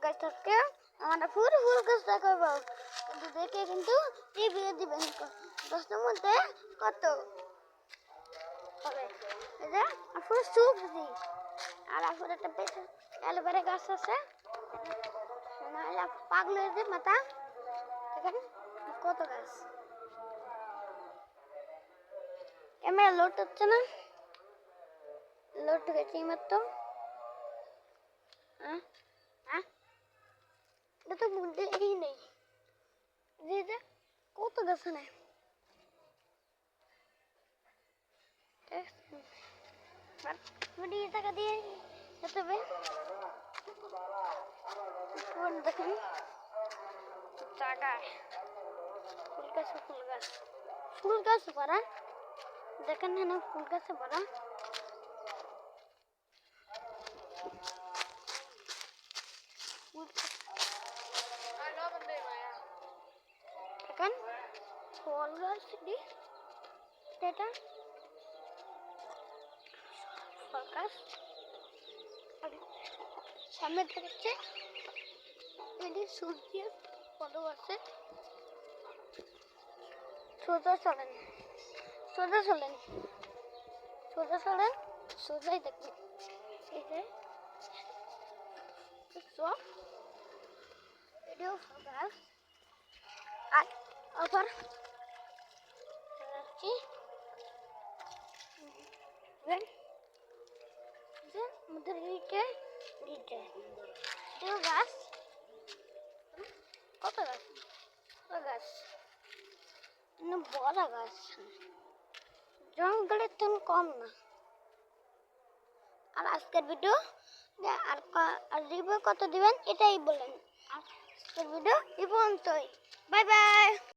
গাছ আজকে আমরা পুরো ফুল গাছ দেখাবো, কিন্তু দেখে কিন্তু রিভিউ দিবেন 10টার মধ্যে কত হবে। এই যে ফুল সবজি আর এখন একটা পেছনে অ্যালোভেরা গাছ আছে, নাহলে পাগল হয়ে যায় মাথা। দেখেন কত গাছ। ক্যামেরা লোড হচ্ছে না, লোড হয়েছে মাত্র। হ্যাঁ হ্যাঁ, এটা তো মধ্যে এই নেই যে কত গাছ নেই। টাকা দিয়ে যেতে হবে। দেখেন জায়গায় ফুল গাছ ফুল গাছ ভরা। দেখেন হ্যাঁ ফুল গাছে ভরা। দেখেন ফল গাছ এটা ফল গাছ সামনে দেখছে এটি সূর্য ফলও আছে। সোজা চলেন সোজা চলেন সোজা চলেন, সোজাই দেখবেন এই যে সব এটিও ফল গাছ। আর আবার যাচ্ছি আমাদের গাছ কত গাছ গাছ বড় গাছ, জঙ্গলের তো কম না। আর আজকের ভিডিও আর রিভিউ কত দিবেন এটাই বলেন। আজকের ভিডিও এই পর্যন্তই।